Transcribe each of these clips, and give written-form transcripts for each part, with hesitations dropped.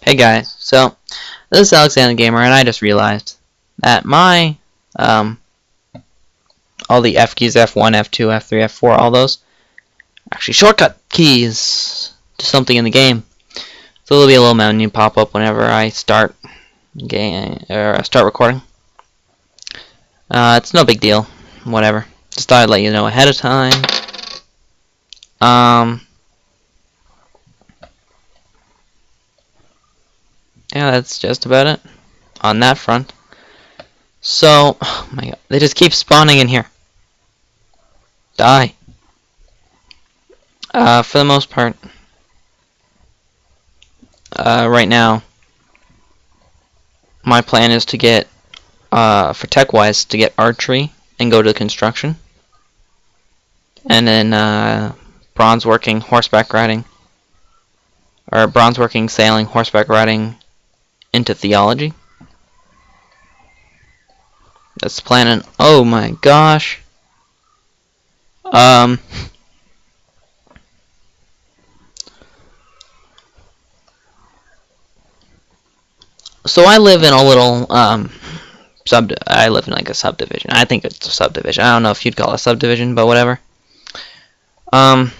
Hey guys, so this is Alexander Gamer, and I just realized that my all the F keys, F1, F2, F3, F4, all those actually shortcut keys to something in the game. So there'll be a little menu pop up whenever I start start recording. It's no big deal, whatever. Just thought I'd let you know ahead of time. Yeah, that's just about it on that front. So, oh my god, they just keep spawning in here. Die. For the most part, right now, my plan is to get, for tech-wise, to get archery and go to construction. And then, bronze working, horseback riding, or bronze working, sailing, horseback riding, into theology. That's the plan, and oh my gosh. So I live in a little, I live in like a subdivision. I think it's a subdivision. I don't know if you'd call it a subdivision, but whatever. I'm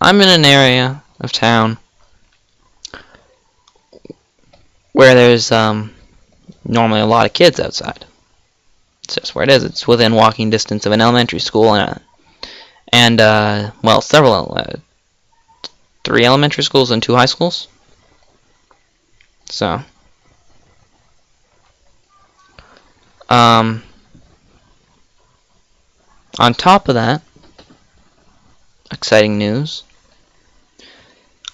in an area of town where there's, normally a lot of kids outside. It's just where it is. It's within walking distance of an elementary school and well, several, 3 elementary schools and 2 high schools. So, on top of that, exciting news,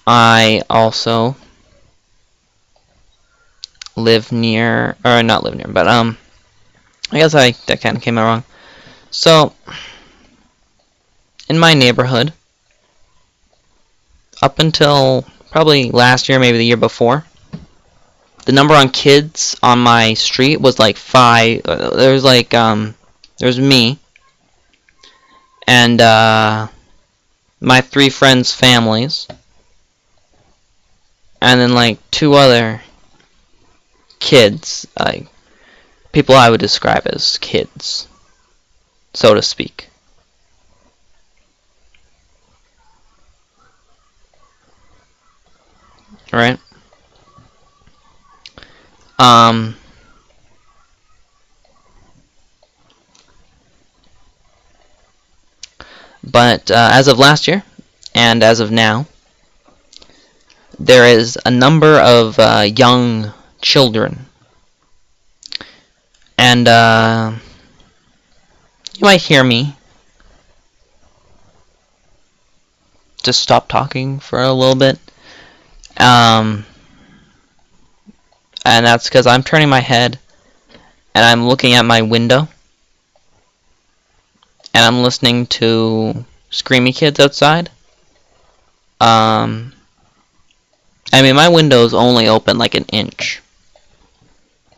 I also live near, or not live near, but I guess that kind of came out wrong. So, in my neighborhood, up until probably last year, maybe the year before, the number on kids on my street was like 5. There was like, there was me, and my 3 friends' families, and then like 2 other kids, like people I would describe as kids, so to speak. Right? But as of last year, and as of now, there is a number of young children, and you might hear me just stop talking for a little bit, and that's because I'm turning my head and I'm looking at my window and I'm listening to screamy kids outside. I mean, my window's only open like an inch,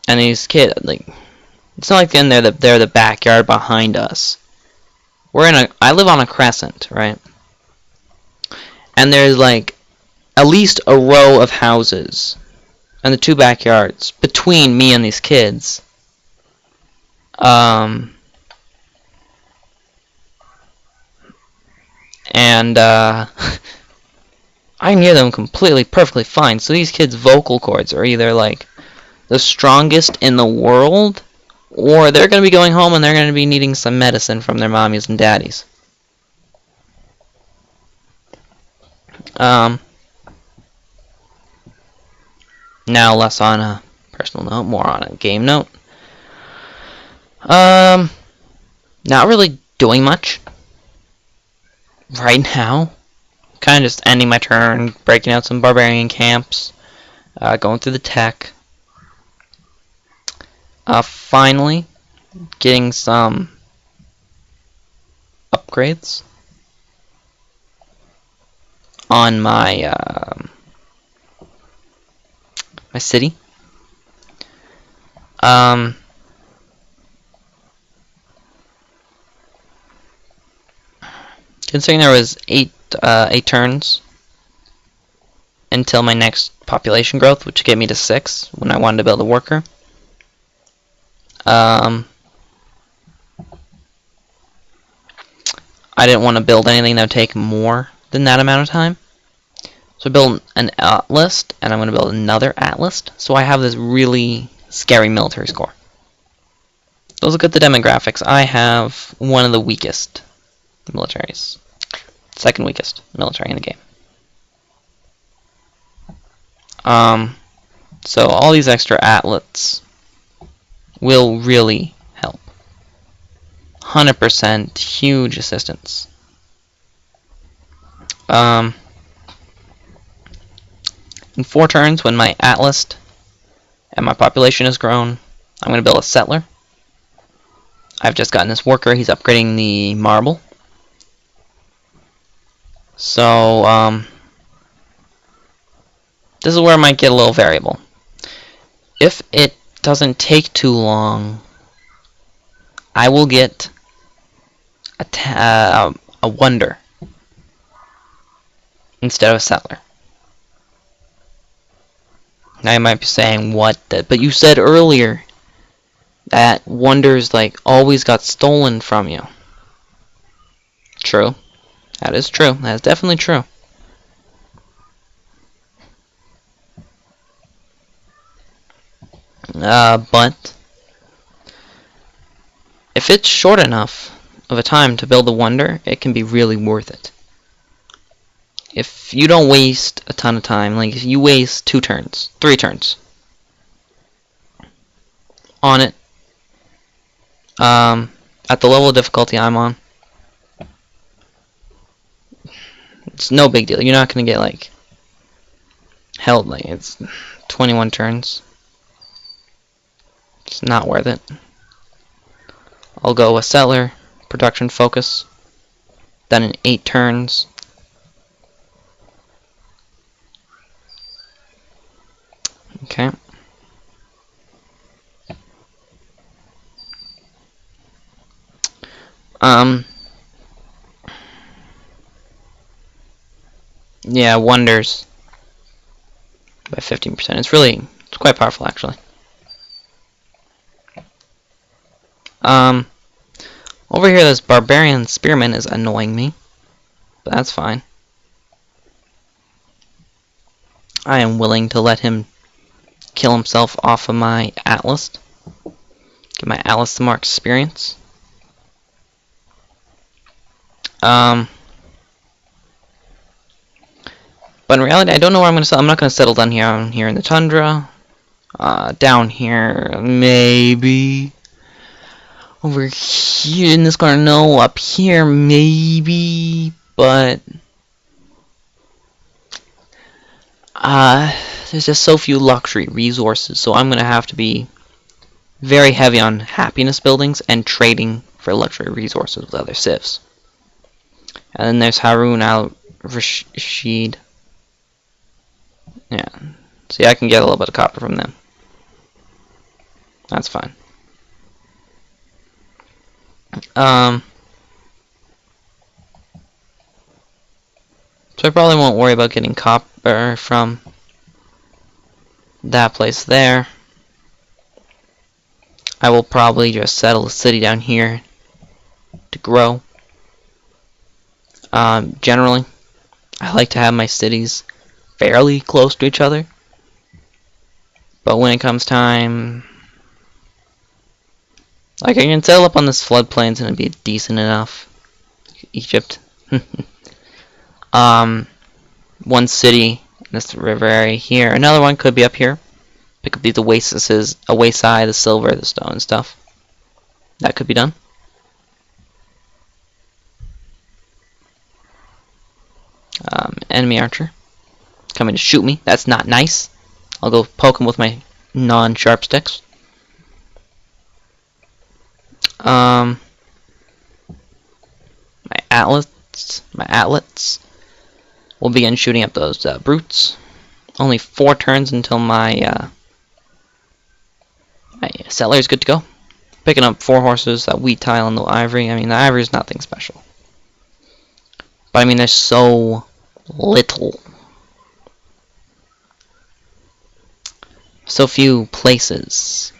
and these kids, like, it's not like they're the backyard behind us. I live on a crescent, right? And there's like at least a row of houses and the 2 backyards between me and these kids. And I can hear them completely, perfectly fine. So these kids' vocal cords are either like the strongest in the world, or they're going to be going home and they're going to be needing some medicine from their mommies and daddies. Now less on a personal note, more on a game note. Not really doing much right now. Kind of just ending my turn, breaking out some barbarian camps, going through the tech. Finally, getting some upgrades on my my city. Considering there was 8 turns until my next population growth, which get me to 6 when I wanted to build a worker. I didn't want to build anything that would take more than that amount of time. So I built an atlas, and I'm going to build another atlas. So I have this really scary military score. Let's look at the demographics. I have one of the weakest militaries. Second weakest military in the game. So all these extra atlas will really help. 100% huge assistance. In 4 turns, when my atlas and my population has grown, I'm going to build a settler. I've just gotten this worker. He's upgrading the marble. So, this is where I might get a little variable. If it doesn't take too long, I will get a wonder instead of a settler. Now you might be saying, what? But you said earlier that wonders like always got stolen from you. True. That is true. That is definitely true. But if it's short enough of a time to build a wonder, it can be really worth it. If you don't waste a ton of time, like if you waste 2 turns, 3 turns on it, at the level of difficulty I'm on, it's no big deal. You're not gonna get like held. Like it's 21 turns. It's not worth it. I'll go a settler, production focus, then in 8 turns. Okay. Yeah, wonders by 15%. It's quite powerful actually. Over here this barbarian spearman is annoying me, but that's fine. I am willing to let him kill himself off of my atlas. Give my atlas some more experience. But in reality, I don't know where I'm going to settle. I'm not going to settle down here. I'm here in the tundra. Down here, maybe. Over here in this corner, no. Up here, maybe. But there's just so few luxury resources, so I'm going to have to be very heavy on happiness buildings and trading for luxury resources with other civs. And then there's Harun al-Rashid. Yeah. See, I can get a little bit of copper from them. That's fine. So I probably won't worry about getting copper from that place there. I will probably just settle a city down here to grow. Generally, I like to have my cities fairly close to each other. But when it comes time, like I can settle up on this floodplains and it'd be decent enough. Egypt. One city in this river area here. Another one could be up here. Pick up these oases, oasi, the silver, the stone and stuff. That could be done. Enemy archer coming to shoot me. That's not nice. I'll go poke him with my non-sharp sticks. My atlas will begin shooting up those brutes. Only 4 turns until my my settler is good to go. Picking up 4 horses, that wheat tile, and the ivory. I mean, the ivory is nothing special. But I mean, there's so little. so few places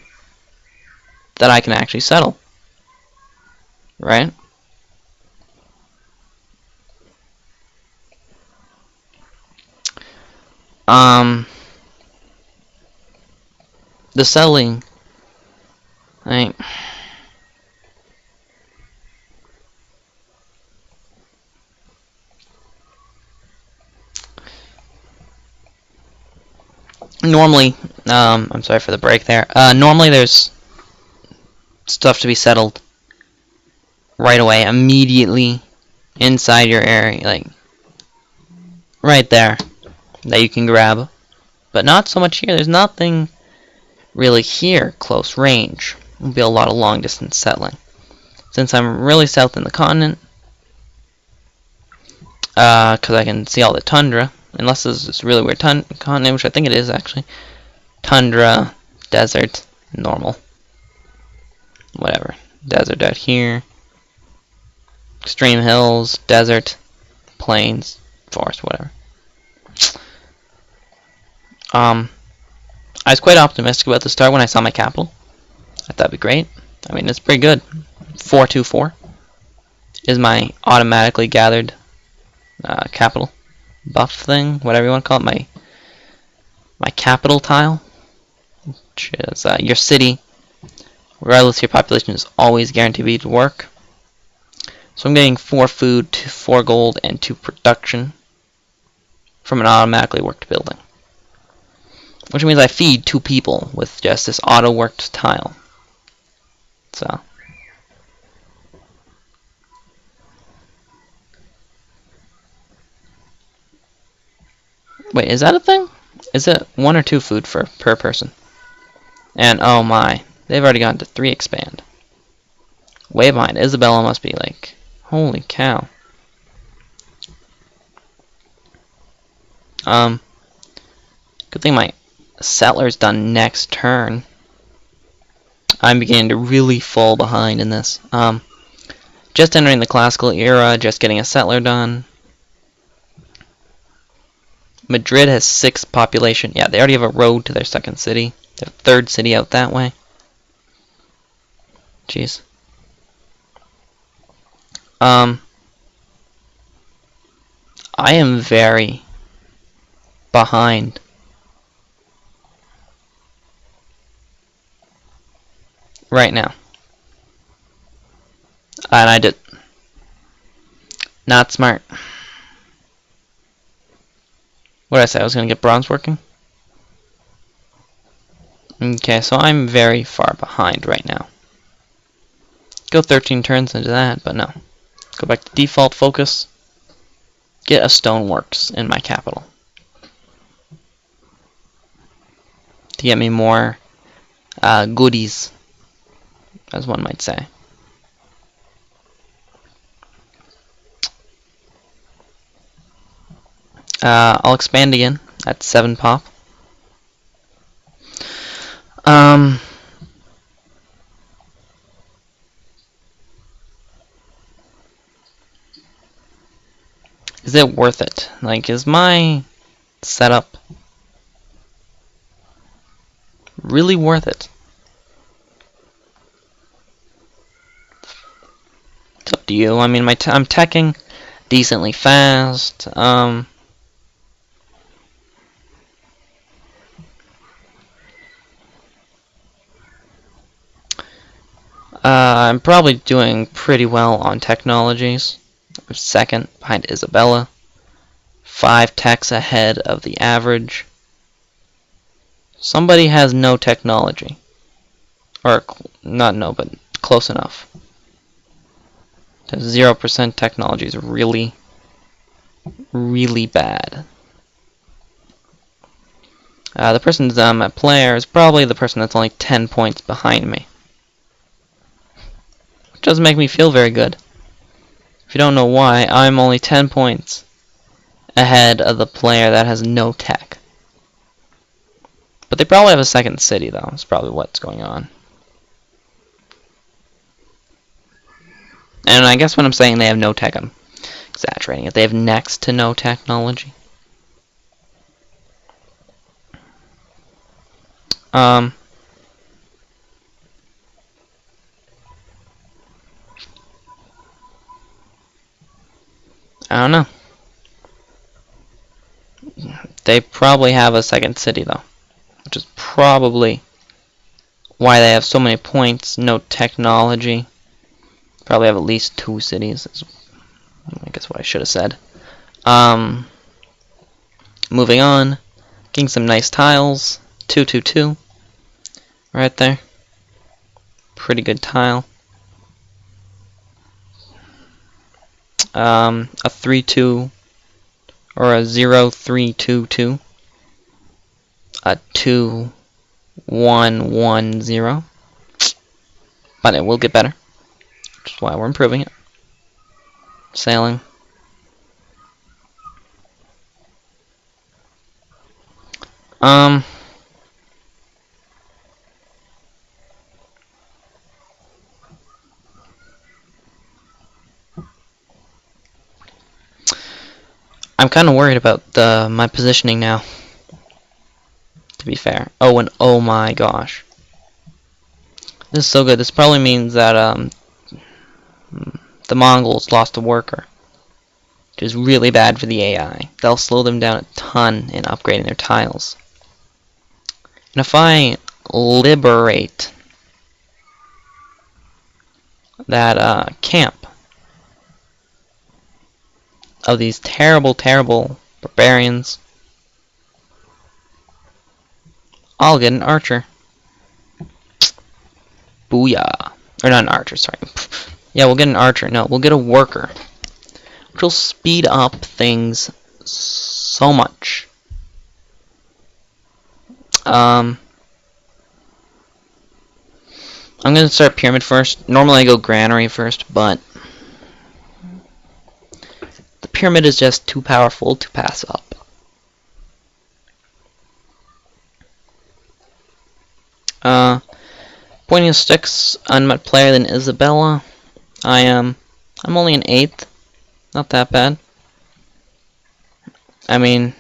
that I can actually settle, right? The settling, I normally, I'm sorry for the break there. Normally there's stuff to be settled right away, immediately inside your area, like right there, that you can grab. But not so much here. There's nothing really here close range. It'll be a lot of long distance settling. Since I'm really south in the continent, because I can see all the tundra, unless this is this really weird continent, which I think it is actually. Tundra, desert, normal, whatever. Desert out here, extreme hills, desert, plains, forest, whatever. I was quite optimistic about the start when I saw my capital. I thought that'd be great. I mean, it's pretty good. 424 is my automatically gathered capital buff thing, whatever you want to call it. My capital tile, which is your city, regardless of your population, is always guaranteed to work. So I'm getting 4 food, 4 gold, and 2 production from an automatically worked building. Which means I feed 2 people with just this auto-worked tile. So. Wait, is that a thing? Is it 1 or 2 food per person? And oh my, they've already gotten to 3 expand. Way behind. Isabella must be like, holy cow. Good thing my settler's done next turn. I'm beginning to really fall behind in this. Just entering the classical era, just getting a settler done. Madrid has 6 population. Yeah, they already have a road to their 2nd city. Their 3rd city out that way. Jeez. I am very behind. Right now. And I did. Not smart. What did I say? I was going to get bronze working? Okay, so I'm very far behind right now. Go 13 turns into that, but no. Go back to default focus. Get a stoneworks in my capital. To get me more goodies, as one might say. I'll expand again at 7 pop. Is it worth it? Like, is my setup really worth it? It's up to you. I mean, I'm teching decently fast. I'm probably doing pretty well on technologies. I'm 2nd behind Isabella. 5 techs ahead of the average. Somebody has no technology. Or, not no, but close enough. 0% technology is really, really bad. The person's player is probably the person that's only 10 points behind me. Which doesn't make me feel very good. If you don't know why, I'm only 10 points ahead of the player that has no tech. But they probably have a 2nd city, though. That's probably what's going on. And I guess when I'm saying they have no tech, I'm exaggerating it. They have next to no technology. I don't know. They probably have a second city though, which is probably why they have so many points. No technology. Probably have at least 2 cities. I guess what I should have said. Moving on. Getting some nice tiles. 222. Right there. Pretty good tile. A 3-2 or a 0-3-2-2. A 2-1-1-0. But it will get better. Which is why we're improving it. Sailing. I'm kind of worried about my positioning now, to be fair. Oh, and oh my gosh. This is so good. This probably means that the Mongols lost a worker, which is really bad for the AI. They'll slow them down a ton in upgrading their tiles. And if I liberate that camp of these terrible, terrible barbarians, I'll get an archer. Booyah. Or not an archer, sorry. Yeah, we'll get an archer. No, we'll get a worker. Which will speed up things so much. I'm going to start pyramid first. Normally I go granary first, but the pyramid is just too powerful to pass up. Pointing sticks, unmet player than Isabella. I'm only an 8th. Not that bad. I mean,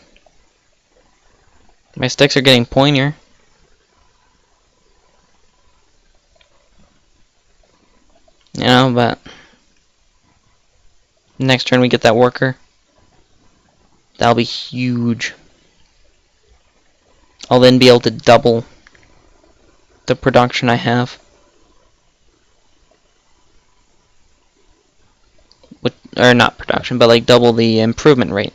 my sticks are getting pointier. You know, but next turn we get that worker. That'll be huge. I'll then be able to double the production I have. Or not production, but like double the improvement rate.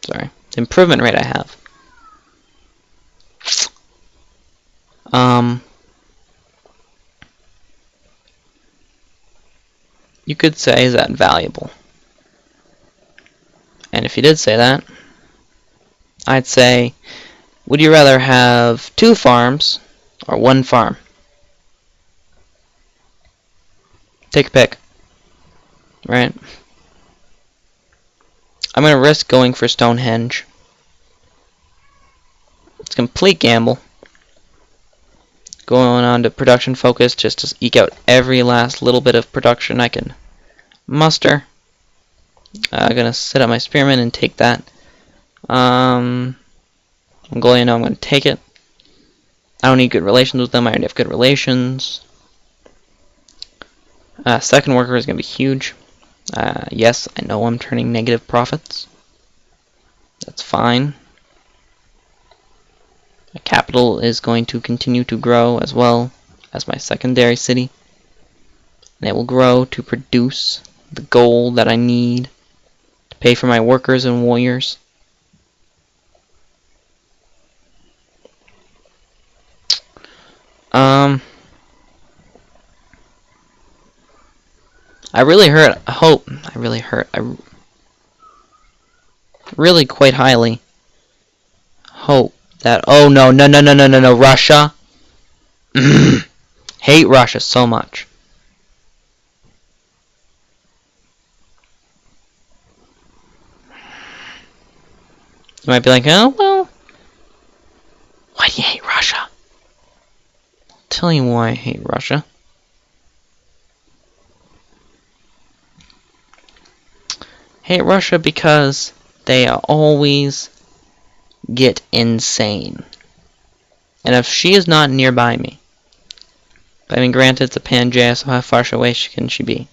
Sorry, the improvement rate I have. You could say, is that valuable? And if you did say that, I'd say, would you rather have 2 farms or 1 farm? Take a pick. Right? I'm going to risk going for Stonehenge. It's a complete gamble. Going on to production focus just to eke out every last little bit of production I can muster. I'm going to set up my spearmen and take that. Mongolia, no, I'm going to take it. I don't need good relations with them. I already have good relations. Second worker is going to be huge. Yes, I know I'm turning negative profits. That's fine. My capital is going to continue to grow as well as my secondary city. And it will grow to produce the gold that I need to pay for my workers and warriors. I really quite highly hope that, oh no, Russia. Hate Russia so much. You might be like, oh, well, why do you hate Russia? I'll tell you why I hate Russia. Hate Russia because they always get insane. And if she is not nearby me, I mean, granted, it's a Pangea, so how far away can she be?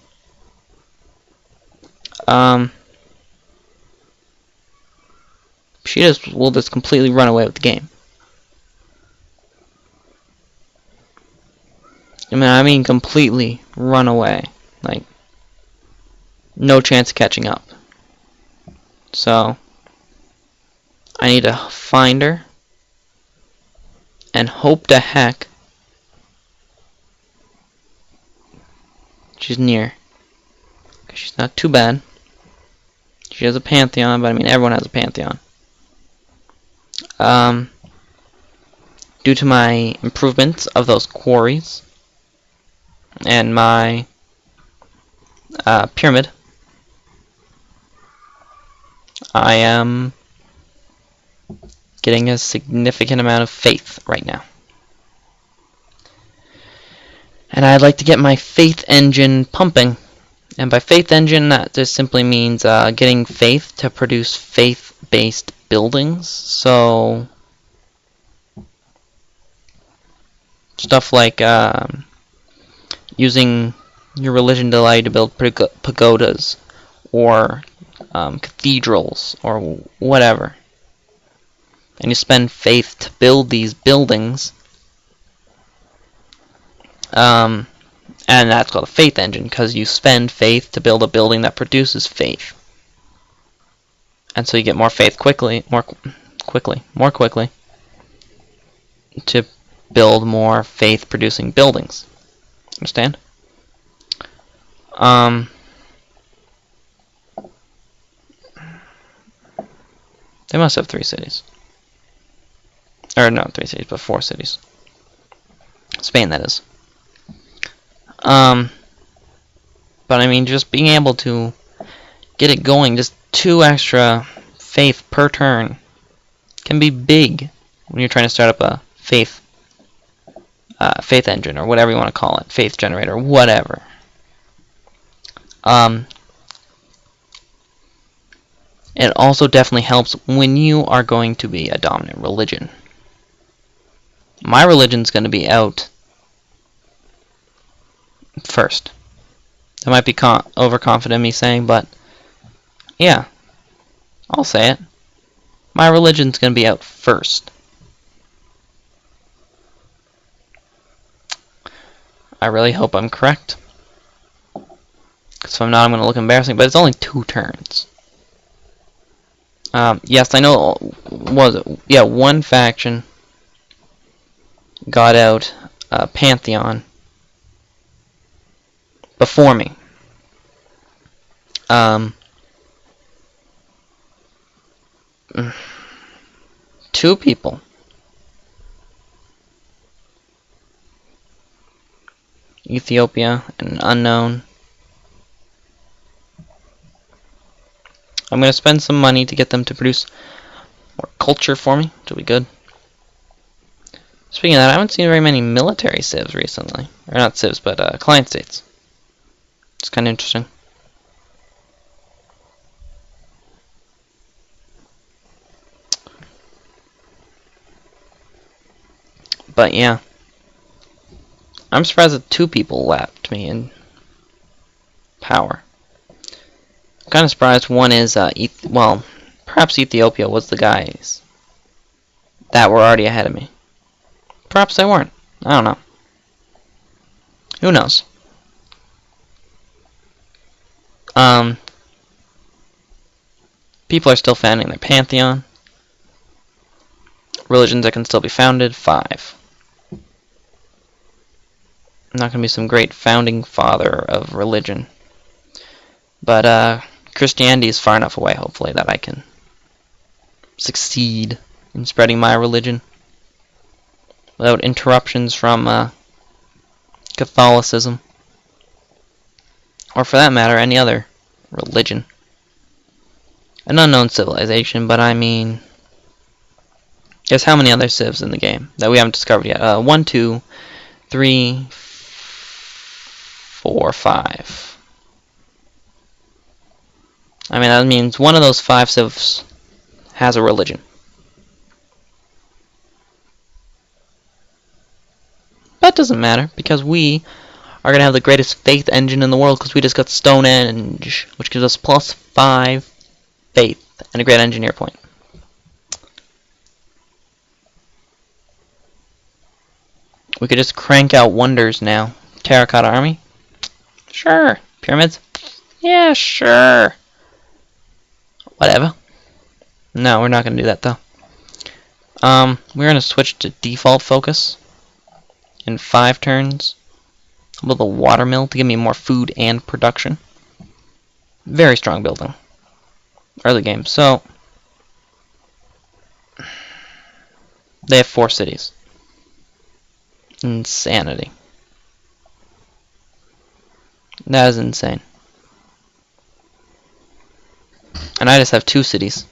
She will just completely run away with the game. I mean completely run away. Like, no chance of catching up. So, I need to find her and hope to heck she's near. 'Cause she's not too bad. She has a Pantheon, but I mean everyone has a Pantheon. Due to my improvements of those quarries and my pyramid, I am getting a significant amount of faith right now. And I'd like to get my faith engine pumping. And by faith engine, that just simply means getting faith to produce faith-based buildings. So, stuff like using your religion to allow you to build pagodas or cathedrals or whatever. And you spend faith to build these buildings. And that's called a faith engine, because you spend faith to build a building that produces faith. And so you get more faith more quickly to build more faith-producing buildings. Understand? They must have 3 cities. Or not 3 cities, but 4 cities. Spain, that is. But I mean, just being able to get it going, just 2 extra faith per turn can be big when you're trying to start up a faith engine, or whatever you want to call it, faith generator, whatever. It also definitely helps when you are going to be a dominant religion. My religion's going to be out first. That might be overconfident me saying, but yeah, I'll say it. My religion's going to be out first. I really hope I'm correct. Because if I'm not, I'm going to look embarrassing. But it's only 2 turns. Yes, I know. Yeah, one faction got out Pantheon before me. 2 people. Ethiopia and an unknown. I'm going to spend some money to get them to produce more culture for me, which will be good. Speaking of that, I haven't seen very many military civs recently. Or not civs, but client states. It's kind of interesting. But yeah. I'm surprised that 2 people left me in power. I'm kind of surprised one is, well, perhaps Ethiopia was the guys that were already ahead of me. Perhaps they weren't. I don't know. Who knows? People are still founding their Pantheon. Religions that can still be founded, 5. I'm not going to be some great founding father of religion. But Christianity is far enough away, hopefully, that I can succeed in spreading my religion without interruptions from Catholicism, or for that matter, any other religion. An unknown civilization, but I mean, guess how many other civs in the game that we haven't discovered yet? 1, 2, 3, 4, 5. I mean, that means one of those 5 civs has a religion. doesn't matter, because we are going to have the greatest faith engine in the world, because we just got Stonehenge, which gives us +5 faith and a great engineer point. We could just crank out wonders now. Terracotta army? Sure. Pyramids? Yeah, sure. Whatever. No, we're not going to do that, though. We're going to switch to default focus in 5 turns. Build a water mill to give me more food and production. Very strong building. Early game. So, they have 4 cities. Insanity. That is insane. And I just have 2 cities.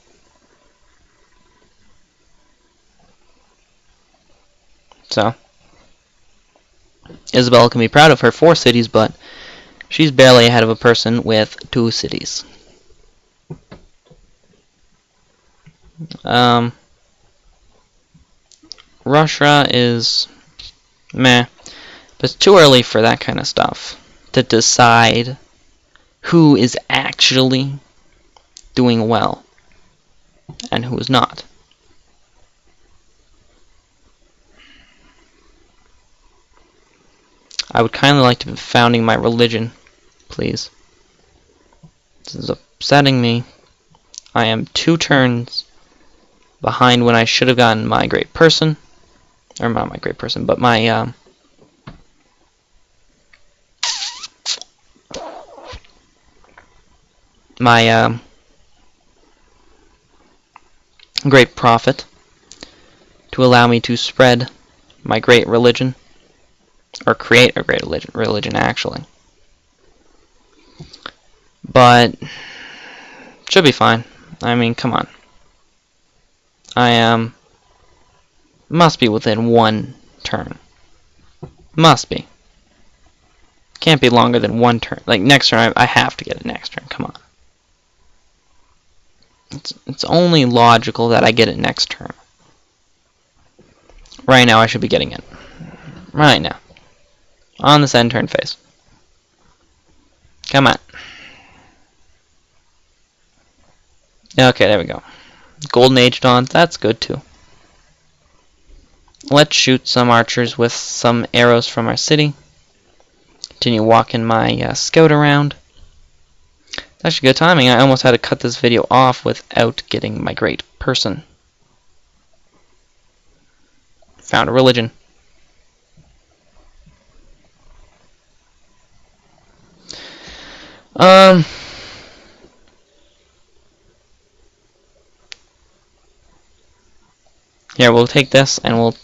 So, Isabella can be proud of her 4 cities, but she's barely ahead of a person with 2 cities. Russia is meh, but it's too early for that kind of stuff to decide who is actually doing well and who is not. I would kindly like to be founding my religion, please. This is upsetting me. I am 2 turns behind when I should have gotten my great person. Or not my great person, but my great prophet to allow me to spread my great religion. Or create a great religion, actually. But should be fine. I mean, come on. I must be within 1 turn. Must be. Can't be longer than 1 turn. Like next turn, I have to get it next turn. Come on. It's only logical that I get it next turn. Right now, I should be getting it. Right now. On this end turn phase. Come on. Okay, there we go. Golden Age dawns, that's good too. Let's shoot some archers with some arrows from our city. Continue walking my scout around. That's actually good timing. I almost had to cut this video off without getting my great person. Found a religion. Here, we'll take this and we'll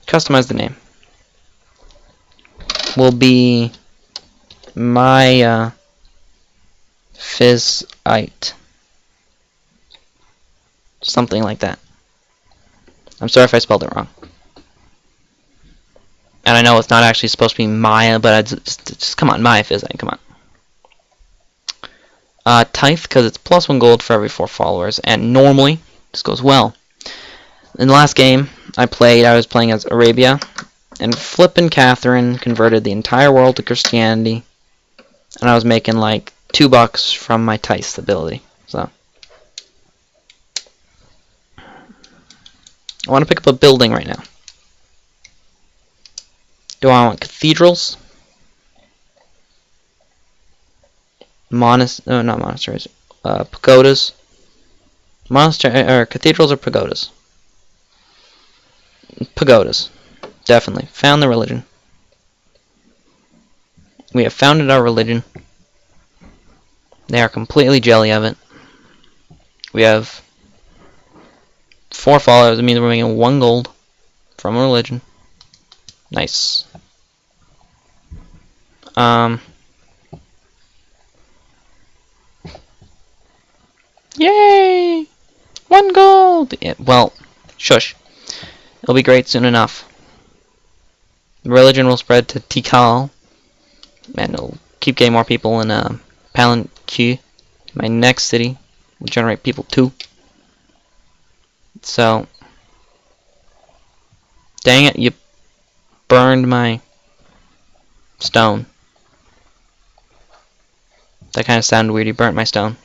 customize the name. Will be my Fizzite. Something like that. I'm sorry if I spelled it wrong. And I know it's not actually supposed to be Maya, but just come on, Maya Fizzite, come on. Tithe, because it's +1 gold for every 4 followers, and normally this goes well. In the last game I was playing as Arabia, and Flippin' Catherine converted the entire world to Christianity, and I was making like $2 from my Tithe ability. So I want to pick up a building right now. Do I want cathedrals? Not monasteries. Pagodas. Cathedrals or pagodas? Pagodas. Definitely. Found the religion. We have founded our religion. They are completely jelly of it. We have 4 followers. It means we're making 1 gold from a religion. Nice. Yay! 1 gold! Yeah, well, shush. It'll be great soon enough. The religion will spread to Tikal, and it'll keep getting more people in Palanque. My next city will generate people too. So, dang it, you burned my stone. That kind of sounded weird. You burnt my stone.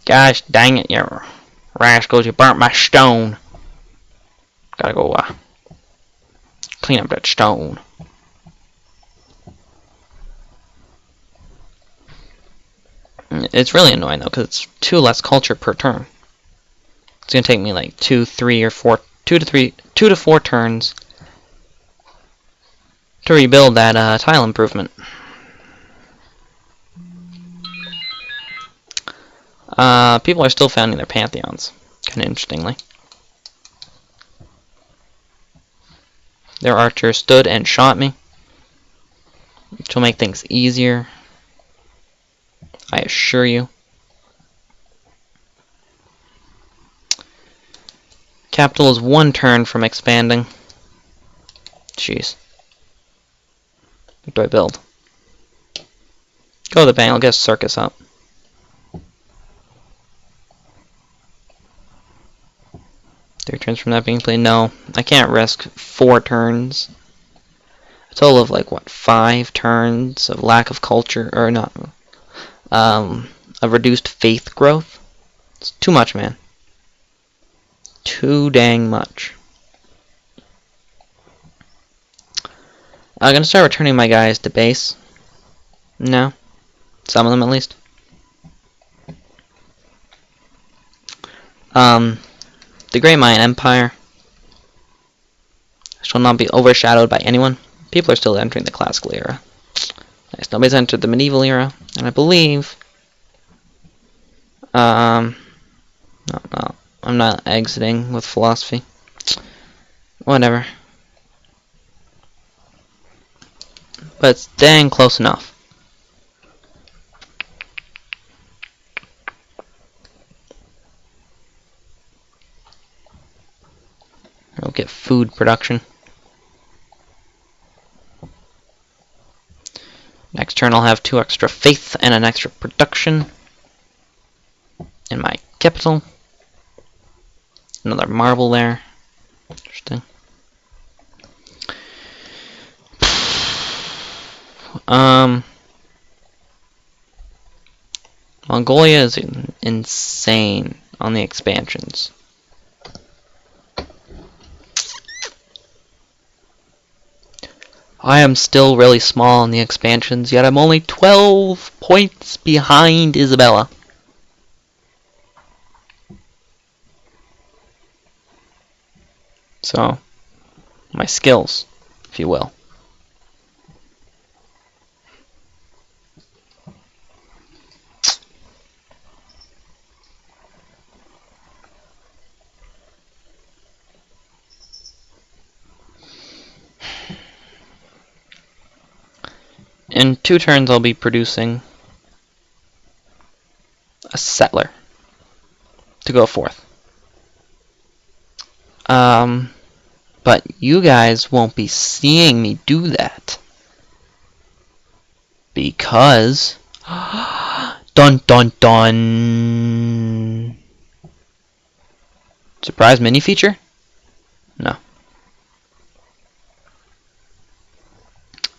Gosh dang it, you rascals. You burnt my stone. Gotta go clean up that stone. It's really annoying though, because it's 2 less culture per turn. It's gonna take me like 2 to 4 turns to rebuild that tile improvement. People are still founding their pantheons, kind of interestingly. Their archer stood and shot me, which will make things easier, I assure you. Capital is 1 turn from expanding. Jeez. What do I build? Go to the bank, I'll get a circus up. 3 turns from that being played? No, I can't risk 4 turns. A total of like, what, 5 turns of lack of culture, or not, of reduced faith growth? It's too much, man. Too dang much. I'm gonna start returning my guys to base. No. Some of them, at least. The Great Mayan Empire shall not be overshadowed by anyone. People are still entering the classical era. Nice. Nobody's entered the medieval era, and I believe no, I'm not exiting with philosophy. Whatever. But it's dang close enough. We'll get food production. Next turn I'll have 2 extra faith and an extra production in my capital. Another marble there. Interesting. Mongolia is insane on the expansions. I am still really small on the expansions, yet I'm only 12 points behind Isabella. So, my skills, if you will. In 2 turns, I'll be producing a settler to go forth. But you guys won't be seeing me do that because dun dun dun. Surprise mini feature? No.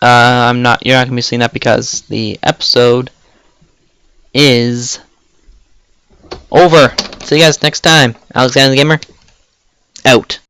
You're not gonna be seeing that because the episode is over. See you guys next time. Alexander the Gamer, out.